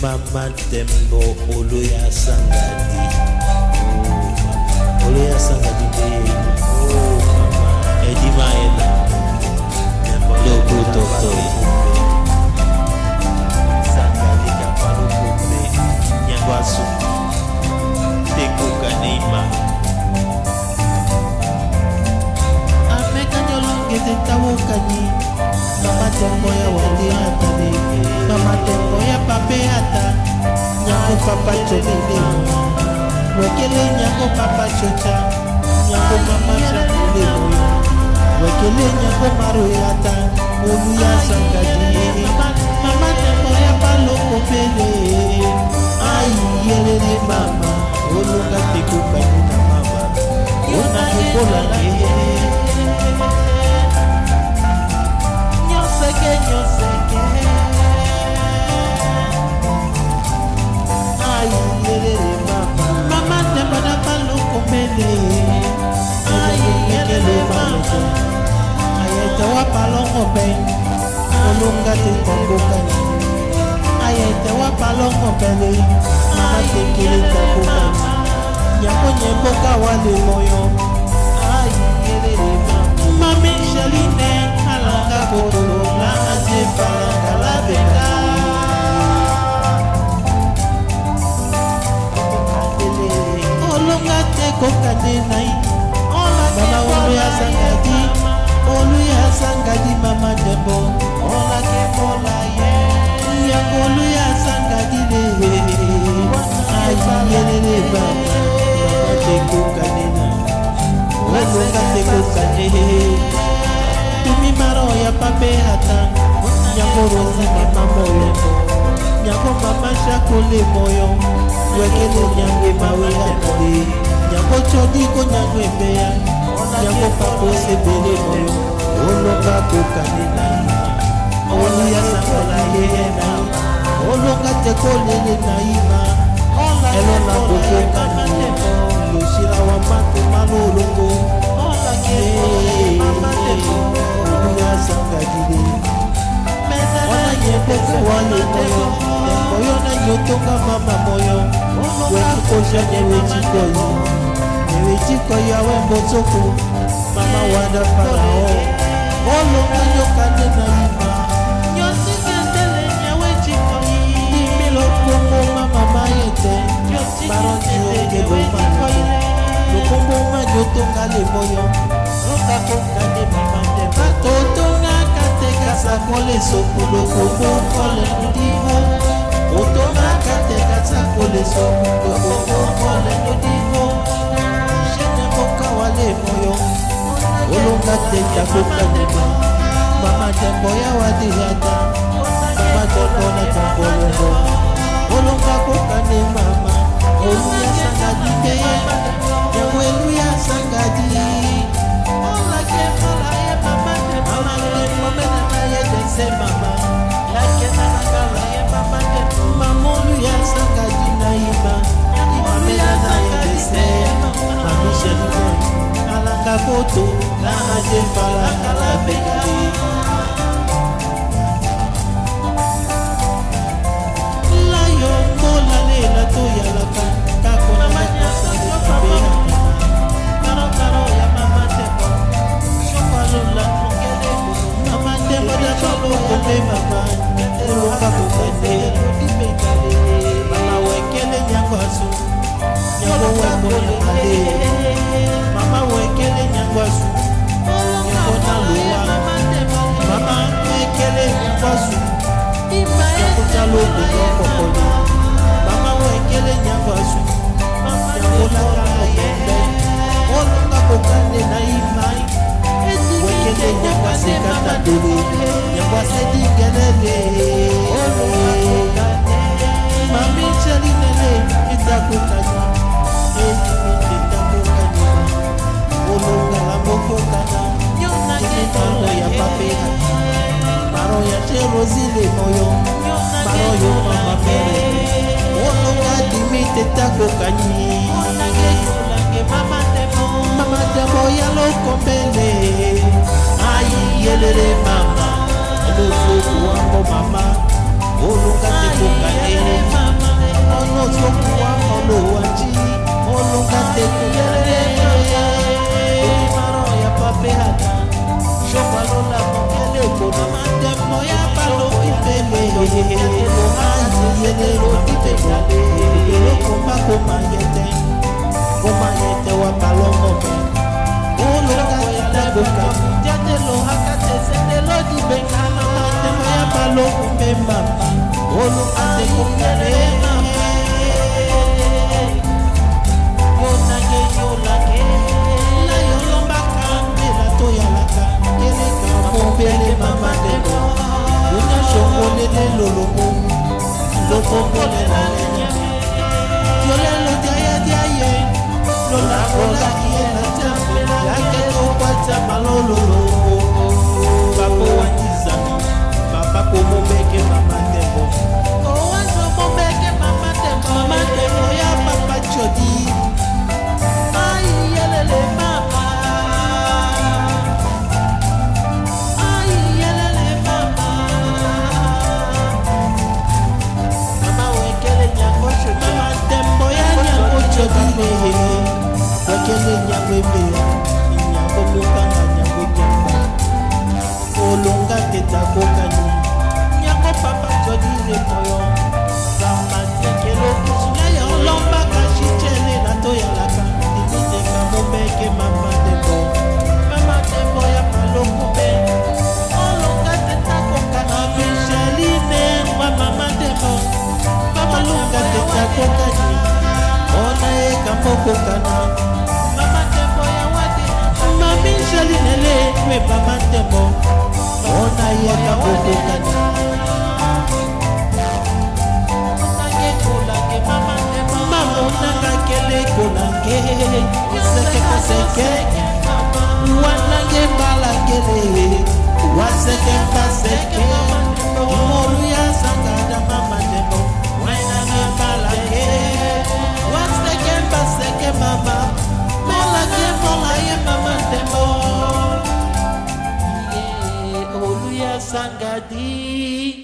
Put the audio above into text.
Mama Tembo Oluya Sangadi. Oluya Sangadi baby. Edi Maela. Logo Toto. Sangadi Kapalo Kumbe. Nyagwasu. Teko Kanema. Ameka Nyolonge Tetawokani. Mama Tembo ya wali atani. Mama Tembo ya pape ata. Nyango papa chonile. Wekele nyango papa chocha. Nyango mama chakule moyo. Wekele nyango maro ata. Oluya Sangadi. Mama Tembo ya paloko pele. Ai yelele mama. Olunga teko kanina mama. Ona kukola Nyoseke Ai yelele mama. Mama Tembo na paloko pele. Ai yelele mama. Ayete wa palongo pe. Olunga teko kanina. Ayete wa palongo pele. Mama tekele teko kanina. Nyako nyemboka wale moyo. Ai yelele mama. Mami Shaline alanga kotolo la azepa la beka. Olunga teko kanina. Mama Oluya Sangadi. Oluya Sangadi Mama Tembo. Ola ke mola ye. Nyako Oluya Sangadi le. Ai yelele mama. Teko kanina. Olunga teko kanina. Tumi maro ya pape ata. Nyako rozi mama moyo. Nyako mama shakole moyo. Wekele nyange mawe ate. Nyako chodi ko nyangwe beya. Nyako papo sebele moyo. Olunga teko kanina. Oluya Sangadi na. Olunga teko lele na ima. Elona koko kanina. Yoshira wa matu malolongo. Oluya Sangadi. Ona nyepoko wale moyo. Moyo na nyotonga mama moyo. Weko jane wechikoyi. Wechikoyi awe mbotoko. Mama wada farao. Olunga nyokane na ima. Nyosikendele nye wechikoyi. Nimilo kongo mama mayete. Baronji okebo mama. Lokombo manyotonga le moyo. Roka konga de mama de Totonga kateka sakole sokolo kobo kole nudivo. Totonga kateka sakole sokolo kobo kole nudivo. Shene moka wale moyo. Olunga teka koka nema. Mama Tembo ya wadi hata. Mama Tembo na Tembo longo. Olunga koka ne mama. Oluya Sangadi keye. Oluya Sangadi. Mama Oluya Sangadi na ima. Oluya Sangadi Mami Shaline alanga koto na azepa la beka. La yongo la lela to yalaka. Kako na manyasa kabe. Karo ya Mama Tembo. Shopalola mongele kuno. Mama Tembo da cholo kope mama. Eroka kokane. Mama wekele nyangwasu. Nyango wekole male. Mama wekele nyangwasu. Nyango na luwa. Mama wekele nyangwasu. Nyango chalo kuno kokole. Mama wekele nyangwasu. Nyango na kakokende. Olunga kokane na imai. Wekele nyangwasi kata dole. Nyangwasi digelele. Olunga kokane. Mami Shaline itakukanya. Itakukanya. Olunga la mokokana. Maro ya pape. Maro ya cherozile moyo. Maro yo mama mere. Olunga dimite takukanyi. Mama Tembo ya lokombele. Ai yelele mama. Elo fuku wango mama. Olunga tekukanye. maloko mpe mama oluka te kokale yonange yolake na yolombaka mbela toyalaka eleka mombele mama ndeko yonya shongolele lolomo lokombolela yolelo diaye lolakola iyela tambela yake tokwata malololo papo wandizami papa komobeke mama ndeko owanzo mobeke mama ndeko ya papa Jodi ai yelele mama ai yelele mama mama wekele nyango shodi mama ndembo ya nyango Jodi wekele nyango embeya nyango mukanga nyango nyamba olonga teta kokani nyango papa Jodi remoyo zamantekelo kusuleyo lombaka shichele na toyalaka imiteka mobeke mama ndembo ya maloko be olonga teta kokani Micheline wa mama ndembo olonga teta kokani ona eka mokokana mama ndembo ya wadi mami Micheline le we mama ndembo ona eka mokokana kolange seke kaseke wanange balangele waseke kaseke moru ya sangada mama ndembo wanange balange waseke kaseke mama molange molaye mama ndembo olu ya sangadi